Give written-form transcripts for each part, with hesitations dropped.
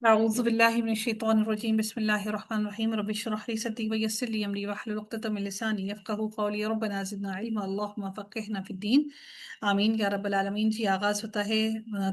أعوذ بالله من الشيطان الرجيم بسم الله الرحمن الرحيم رب اشرح لي صدري ويسر لي أمري واحلل عقدة من لساني يفقهوا قولي ربنا زدنا علما اللهم فقهنا في الدين آمین یا رب العالمین۔ جی آغاز ہوتا ہے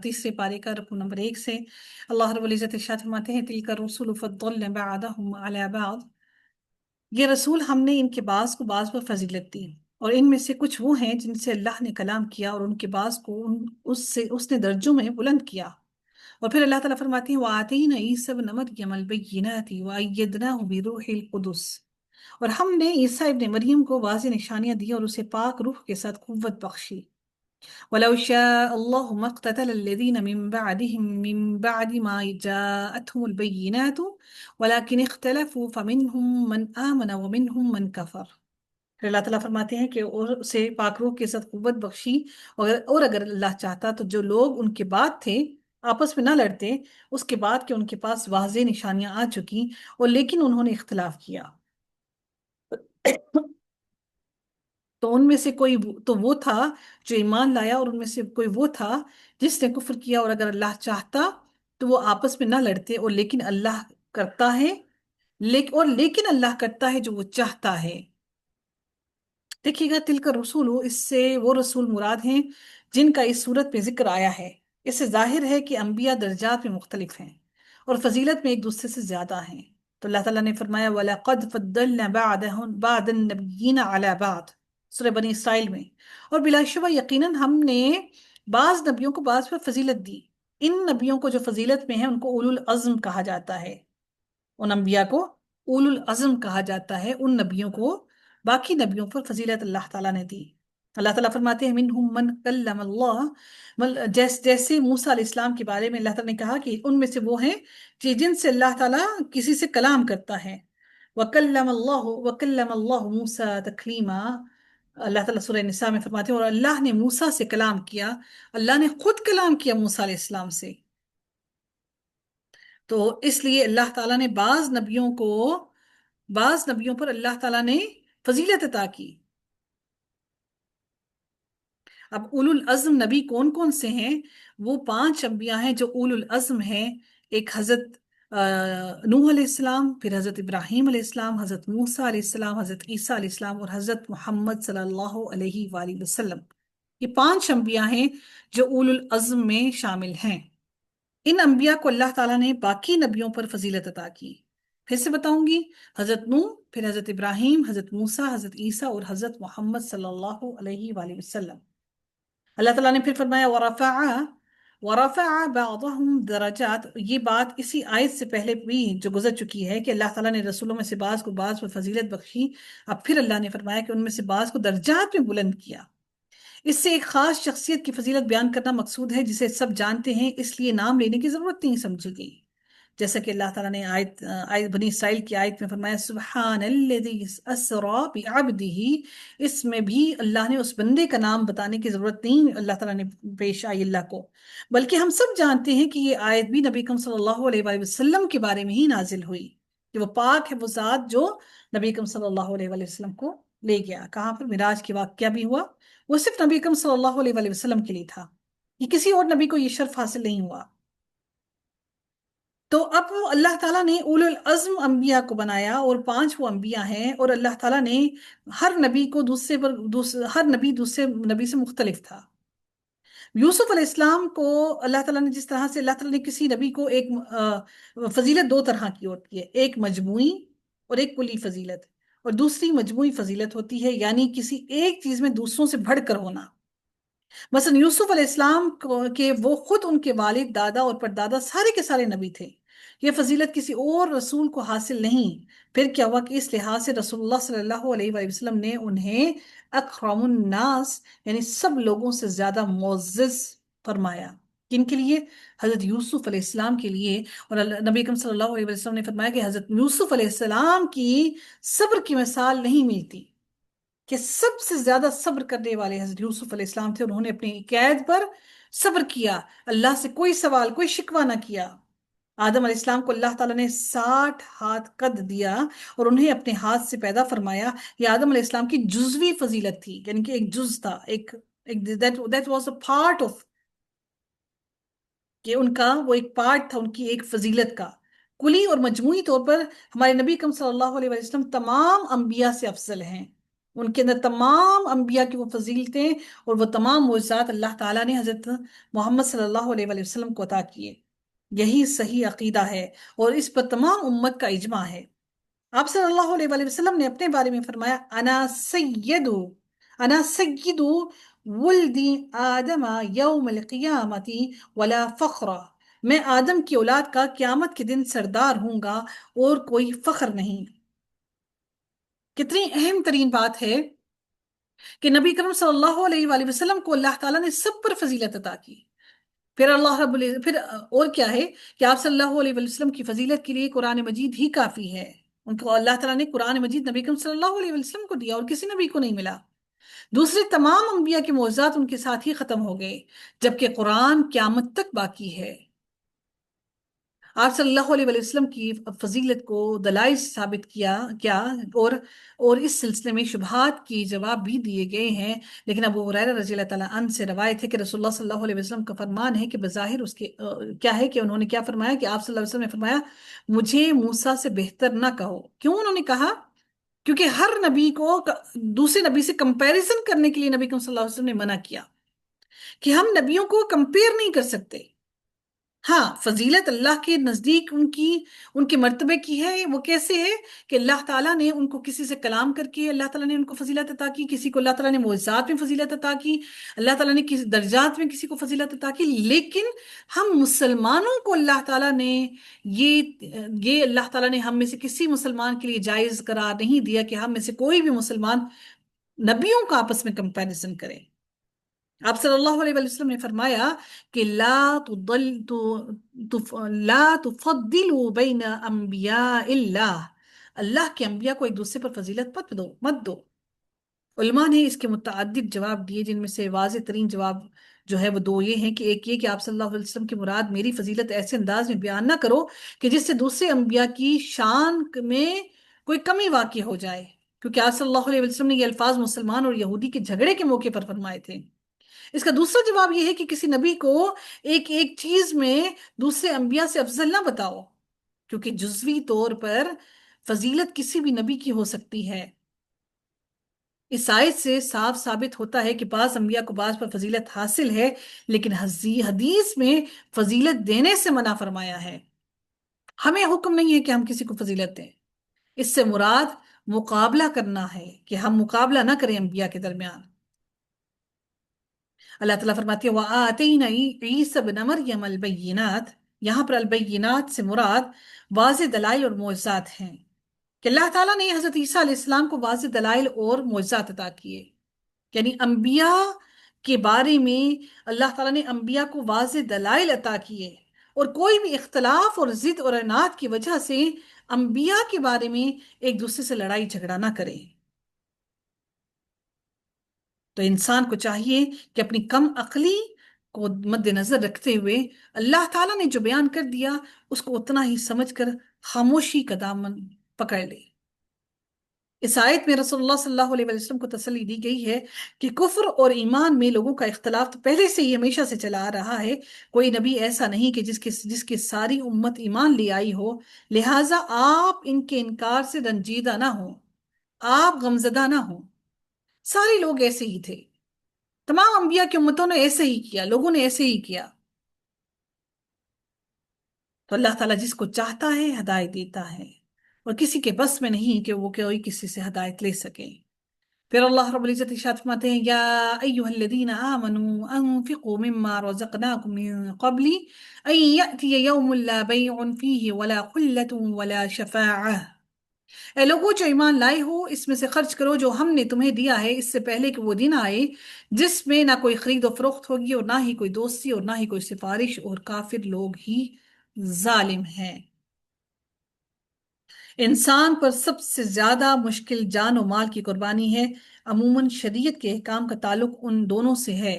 تیسرے پارے کا رکوع نمبر 1 سے۔ اللہ رب العزت ارشاد فرماتے ہیں تلک الرسل فضلنا بعضهم على بعض، یہ رسول ہم نے ان کے بعض کو بعض پر فضیلت دی، اور ان میں سے کچھ وہ ہیں جن سے اللہ نے کلام کیا اور ان کے بعض کو اس نے درجوں میں بلند کیا۔ اور پھر اللہ تعالیٰ فرماتے ہیں وَآتَيْنَا عِيسَى ابْنَ مَرْيَمَ الْبَيِّنَاتِ وَأَيَّدْنَاهُ بِرُوحِ الْقُدُسِ، اور ہم نے عیسیٰ ابن مریم کو واضح نشانیاں دی اور اسے پاک روح کے ساتھ قوت بخشی۔ وَلَوْ شَاءَ اللَّهُ مَا اقْتَتَلَ الَّذِينَ مِن بَعْدِهِم مِّن بَعْدِ مَا جَاءَتْهُمُ الْبَيِّنَاتُ وَلَكِنِ اخْتَلَفُوا فَمِنْهُم مَّنْ آمَنَ وَمِنْهُم مَّنْ كَفَرَ۔ پھر اللہ تعالیٰ فرماتے ہیں کہ اور اسے پاک روح کے ساتھ قوت بخشی، اور اگر اللہ چاہتا تو جو لوگ ان کے بعد تھے آپس میں نہ لڑتے، اس کے بعد کہ ان کے پاس واضح نشانیاں آ چکی، اور لیکن انہوں نے اختلاف کیا۔ تو ان میں سے کوئی تو وہ تھا جو ایمان لایا، اور ان میں سے کوئی وہ تھا جس نے کفر کیا، اور اگر اللہ چاہتا تو وہ آپس میں نہ لڑتے، اور لیکن اللہ کرتا ہے، لیکن اللہ کرتا ہے جو وہ چاہتا ہے۔ دیکھیے گا تلک رسول، اس سے وہ رسول مراد ہیں جن کا اس صورت میں ذکر آیا ہے۔ اس سے ظاہر ہے کہ انبیاء درجات میں مختلف ہیں اور فضیلت میں ایک دوسرے سے زیادہ ہیں۔ تو اللہ تعالیٰ نے فرمایا وَلَقَدْ فَضَّلْنَا بَعْدَ النَّبِيِّينَ عَلَى بَعْضٍ، سورہ بنی اسرائیل میں، اور بلا شبہ یقیناً ہم نے بعض نبیوں کو بعض پر فضیلت دی۔ ان نبیوں کو جو فضیلت میں ہیں ان کو اولو العزم کہا جاتا ہے، ان انبیاء کو اولو العزم کہا جاتا ہے، ان نبیوں کو باقی نبیوں پر فضیلت اللہ تعالیٰ نے دی۔ اللہ تعالیٰ فرماتے ہیں منہم من کلم اللہ، جیسے موسیٰ علیہ السلام کے بارے میں اللہ تعالیٰ نے کہا کہ ان میں سے وہ ہیں جن سے اللہ تعالیٰ کسی سے کلام کرتا ہے۔ وَكَلَّمَ اللَّهُ مُوسَىٰ تَكْلِيمًا، اللہ تعالیٰ سورہ نساء میں فرماتے ہیں اور اللہ نے موسیٰ سے کلام کیا، اللہ نے خود کلام کیا موسیٰ علیہ السلام سے۔ تو اس لیے اللہ تعالیٰ نے بعض نبیوں پر اللہ تعالیٰ نے فضیلت عطا کی۔ اب اولو العزم نبی کون کون سے ہیں؟ وہ 5 انبیاء ہیں جو اولو العزم ہیں۔ ایک حضرت نوح علیہ السلام، پھر حضرت ابراہیم علیہ السلام، حضرت موسیٰ علیہ السلام، حضرت عیسیٰ علیہ السلام، اور حضرت محمد صلی اللہ علیہ وآلہ وسلم۔ یہ 5 انبیاء ہیں جو اولو العزم میں شامل ہیں۔ ان انبیاء کو اللہ تعالیٰ نے باقی نبیوں پر فضیلت عطا کی۔ پھر سے بتاؤں گی، حضرت نوح، پھر حضرت ابراہیم، حضرت موسیٰ، حضرت عیسیٰ اور حضرت محمد صلی اللہ علیہ وآلہ وسلم۔ اللہ تعالیٰ نے پھر فرمایا وَرَفَعَ بَعْضَهُمْ دَرَجَاتٍ، یہ بات اسی آیت سے پہلے بھی جو گزر چکی ہے کہ اللہ تعالیٰ نے رسولوں میں سے بعض کو بعض پر فضیلت بخشی۔ اب پھر اللہ نے فرمایا کہ ان میں سے بعض کو درجات میں بلند کیا۔ اس سے ایک خاص شخصیت کی فضیلت بیان کرنا مقصود ہے جسے سب جانتے ہیں، اس لیے نام لینے کی ضرورت نہیں سمجھی گئی۔ جیسا کہ اللہ تعالیٰ نے آیت بنی اسرائیل کی آیت میں فرمایا سبحان الذی اسری بعبدہ، اس میں بھی اللہ نے اس بندے کا نام بتانے کی ضرورت نہیں اللہ تعالیٰ نے پیش آئی اللہ کو، بلکہ ہم سب جانتے ہیں کہ یہ آیت بھی نبی اکرم صلی اللہ علیہ وآلہ وسلم کے بارے میں ہی نازل ہوئی کہ وہ پاک ہے وہ ذات جو نبی اکرم صلی اللہ علیہ وآلہ وسلم کو لے گیا۔ کہاں پر معراج کے واقعہ بھی ہوا، وہ صرف نبی اکرم صلی اللہ علیہ وآلہ وسلم کے لیے تھا، یہ کسی اور نبی کو یہ شرف حاصل نہیں ہوا۔ تو اب وہ اللہ تعالیٰ نے اولو العزم انبیاء کو بنایا، اور 5 وہ انبیاء ہیں، اور اللہ تعالیٰ نے ہر نبی کو ہر نبی دوسرے نبی سے مختلف تھا۔ یوسف علیہ السلام کو اللہ تعالیٰ نے جس طرح سے اللہ تعالیٰ نے کسی نبی کو ایک فضیلت 2 طرح کی ہوتی ہے، ایک مجموعی اور ایک کلی فضیلت، اور دوسری مجموعی فضیلت ہوتی ہے یعنی کسی ایک چیز میں دوسروں سے بڑھ کر ہونا۔ مثلا یوسف علیہ السلام کہ وہ خود ان کے والد، دادا اور پردادا سارے کے سارے نبی تھے، یہ فضیلت کسی اور رسول کو حاصل نہیں۔ پھر کیا ہوا کہ اس لحاظ سے رسول اللہ صلی اللہ علیہ وآلہ وسلم نے انہیں اکرم الناس یعنی سب لوگوں سے زیادہ معزز فرمایا۔ کن کے لیے؟ حضرت یوسف علیہ السلام کے لیے۔ اور نبی اکرم صلی اللہ علیہ وسلم نے فرمایا کہ حضرت یوسف علیہ السلام کی صبر کی مثال نہیں ملتی، کہ سب سے زیادہ صبر کرنے والے حضرت یوسف علیہ السلام تھے، انہوں نے اپنی قید پر صبر کیا، اللہ سے کوئی سوال کوئی شکوہ نہ کیا۔ آدم علیہ السلام کو اللہ تعالیٰ نے 60 ہاتھ قد دیا اور انہیں اپنے ہاتھ سے پیدا فرمایا، یہ آدم علیہ السلام کی جزوی فضیلت تھی، یعنی کہ ایک جز تھا، that was a part of کہ ان کا وہ ایک پارٹ تھا، ان کی ایک فضیلت کا، کلی اور مجموعی طور پر ہمارے نبی اکرم صلی اللہ علیہ وسلم تمام انبیاء سے افضل ہیں۔ ان کے اندر تمام انبیاء کی وہ فضیلتیں اور وہ تمام معجزات اللہ تعالیٰ نے حضرت محمد صلی اللہ علیہ وآلہ وسلم کو عطا کیے۔ یہی صحیح عقیدہ ہے اور اس پر تمام امت کا اجماع ہے۔ آپ صلی اللہ علیہ وآلہ وسلم نے اپنے بارے میں فرمایا، انا سید ولد آدم یوم القیامت ولا فخر، میں آدم کی اولاد کا قیامت کے دن سردار ہوں گا اور کوئی فخر نہیں۔ کتنی اہم ترین بات ہے کہ نبی کرم صلی اللہ علیہ وآلہ وسلم کو اللہ تعالیٰ نے سب پر فضیلت عطا کی۔ پھر اللہ رب پھر اور کیا ہے کہ آپ صلی اللہ علیہ وسلم کی فضیلت کے لیے قرآن مجید ہی کافی ہے۔ ان کو اللہ تعالیٰ نے قرآن مجید نبی کرم صلی اللہ علیہ وسلم کو دیا اور کسی نبی کو نہیں ملا۔ دوسرے تمام انبیاء کے معجزات ان کے ساتھ ہی ختم ہو گئے، جبکہ قرآن قیامت تک باقی ہے۔ آپ صلی اللہ علیہ وسلم کی فضیلت کو دلائل سے ثابت کیا اور اس سلسلے میں شبہات کی جواب بھی دیے گئے ہیں۔ لیکن ابو ہریرہ رضی اللہ تعالیٰ عنہ سے روایت ہے کہ رسول اللہ صلی اللہ علیہ وسلم کا فرمان ہے کہ بظاہر اس کے کیا ہے کہ انہوں نے کیا فرمایا کہ آپ صلی اللہ علیہ وسلم نے فرمایا، مجھے موسیٰ سے بہتر نہ کہو۔ کیوں انہوں نے کہا؟ کیونکہ ہر نبی کو دوسرے نبی سے کمپیریزن کرنے کے لیے نبی صلی اللہ علیہ وسلم نے منع کیا کہ ہم نبیوں کو کمپیئر نہیں کر سکتے۔ ہاں، فضیلت اللہ کے نزدیک ان کے مرتبے کی ہے۔ وہ کیسے ہے کہ اللہ تعالیٰ نے ان کو کسی سے کلام کر کے اللہ تعالیٰ نے ان کو فضیلت عطا کی، کسی کو اللہ تعالیٰ نے معجزات میں فضیلت عطا کی، اللہ تعالیٰ نے کسی درجات میں کسی کو فضیلت عطا کی۔ لیکن ہم مسلمانوں کو اللہ تعالیٰ نے یہ اللہ تعالیٰ نے ہم میں سے کسی مسلمان کے لیے جائز قرار نہیں دیا کہ ہم میں سے کوئی بھی مسلمان نبیوں کا آپس میں کمپیریزن کرے۔ آپ صلی اللہ علیہ وسلم نے فرمایا کہ لا تفضلوا بین انبیاء اللہ، اللہ کے انبیاء کو ایک دوسرے پر فضیلت مت دو۔ علماء نے اس کے متعدد جواب دیے، جن میں سے واضح ترین جواب جو ہے وہ دو یہ ہیں کہ ایک یہ کہ آپ صلی اللہ علیہ وسلم کی مراد میری فضیلت ایسے انداز میں بیان نہ کرو کہ جس سے دوسرے انبیاء کی شان میں کوئی کمی واقع ہو جائے، کیونکہ آپ صلی اللہ علیہ وسلم نے یہ الفاظ مسلمان اور یہودی کے جھگڑے کے موقع پر فرمائے تھے۔ اس کا دوسرا جواب یہ ہے کہ کسی نبی کو ایک ایک چیز میں دوسرے انبیاء سے افضل نہ بتاؤ، کیونکہ جزوی طور پر فضیلت کسی بھی نبی کی ہو سکتی ہے۔ اس آیت سے صاف ثابت ہوتا ہے کہ بعض انبیاء کو بعض پر فضیلت حاصل ہے، لیکن حدیث میں فضیلت دینے سے منع فرمایا ہے۔ ہمیں حکم نہیں ہے کہ ہم کسی کو فضیلت دیں، اس سے مراد مقابلہ کرنا ہے کہ ہم مقابلہ نہ کریں انبیاء کے درمیان۔ اللہ تعالیٰ فرماتی ہے وَآتَيْنَا عِيسَى ابْنَ مَرْيَمَ الْبَيِّنَاتِ، یہاں پر البینات سے مراد واضح دلائل اور معجزات ہیں، کہ اللہ تعالیٰ نے حضرت عیسیٰ علیہ السلام کو واضح دلائل اور معجزات عطا کیے۔ یعنی انبیاء کے بارے میں اللہ تعالیٰ نے انبیاء کو واضح دلائل عطا کیے، اور کوئی بھی اختلاف اور ضد اور عناد کی وجہ سے انبیاء کے بارے میں ایک دوسرے سے لڑائی جھگڑا نہ کرے۔ تو انسان کو چاہیے کہ اپنی کم عقلی کو مد نظر رکھتے ہوئے اللہ تعالیٰ نے جو بیان کر دیا اس کو اتنا ہی سمجھ کر خاموشی کا دامن پکڑ لے۔ اس آیت میں رسول اللہ صلی اللہ علیہ وسلم کو تسلی دی گئی ہے کہ کفر اور ایمان میں لوگوں کا اختلاف تو پہلے سے ہی ہمیشہ سے چلا آ رہا ہے۔ کوئی نبی ایسا نہیں کہ جس کی ساری امت ایمان لے آئی ہو، لہٰذا آپ ان کے انکار سے رنجیدہ نہ ہوں، آپ غمزدہ نہ ہوں۔ سارے لوگ ایسے ہی تھے، تمام انبیاء کی امتوں نے ایسے ہی کیا، لوگوں نے ایسے ہی کیا۔ تو اللہ تعالیٰ جس کو چاہتا ہے ہدایت دیتا ہے، اور کسی کے بس میں نہیں کہ وہ کوئی کسی سے ہدایت لے سکے۔ پھر اللہ رب العزت ارشاد فرماتے ہیں یا ایھا الذین آمنوا انفقوا مما رزقناکم من قبل ان یأتی یوم لا بیع فیہ ولا خلة ولا شفاعہ، اے لوگوں جو ایمان لائے ہو، اس میں سے خرچ کرو جو ہم نے تمہیں دیا ہے، اس سے پہلے کہ وہ دن آئے جس میں نہ کوئی خرید و فروخت ہوگی اور نہ ہی کوئی دوستی اور نہ ہی کوئی سفارش، اور کافر لوگ ہی ظالم ہیں۔ انسان پر سب سے زیادہ مشکل جان و مال کی قربانی ہے۔ عموماً شریعت کے احکام کا تعلق ان دونوں سے ہے۔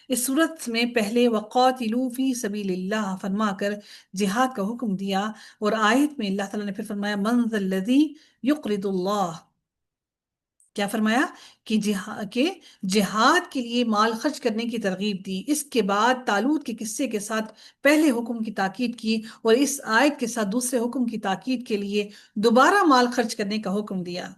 اس صورت میں پہلے وَقَاتِلُوا فِي سَبِيلِ اللَّهِ فرما کر جہاد کا حکم دیا، اور آیت میں اللہ تعالیٰ نے پھر فرمایا مَنْ ذَا الَّذِي يُقْرِضُ اللَّهَ، کیا فرمایا؟ کہ جہاد کے لیے مال خرچ کرنے کی ترغیب دی۔ اس کے بعد طالوت کے قصے کے ساتھ پہلے حکم کی تاکید کی، اور اس آیت کے ساتھ دوسرے حکم کی تاکید کے لیے دوبارہ مال خرچ کرنے کا حکم دیا۔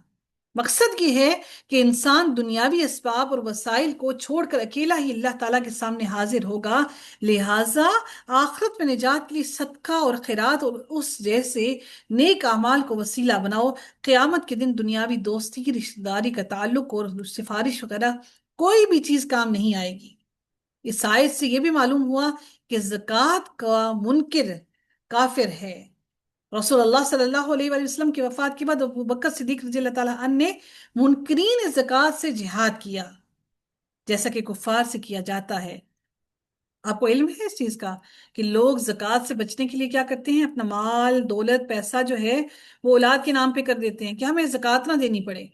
مقصد یہ ہے کہ انسان دنیاوی اسباب اور وسائل کو چھوڑ کر اکیلا ہی اللہ تعالیٰ کے سامنے حاضر ہوگا، لہٰذا آخرت میں نجات کے لیے صدقہ اور خیرات اور اس جیسے نیک اعمال کو وسیلہ بناؤ۔ قیامت کے دن دنیاوی دوستی، رشتہ داری کا تعلق اور سفارش وغیرہ کوئی بھی چیز کام نہیں آئے گی۔ اس آیت سے یہ بھی معلوم ہوا کہ زکوٰۃ کا منکر کافر ہے۔ رسول اللہ صلی اللہ علیہ وآلہ وسلم کی وفات کے بعد ابو بکر صدیق رضی اللہ تعالیٰ عنہ نے منکرین زکوٰۃ سے جہاد کیا، جیسا کہ کفار سے کیا جاتا ہے۔ آپ کو علم ہے اس چیز کا کہ لوگ زکوٰۃ سے بچنے کے لیے کیا کرتے ہیں؟ اپنا مال، دولت، پیسہ جو ہے وہ اولاد کے نام پہ کر دیتے ہیں کہ ہمیں زکوٰۃ نہ دینی پڑے۔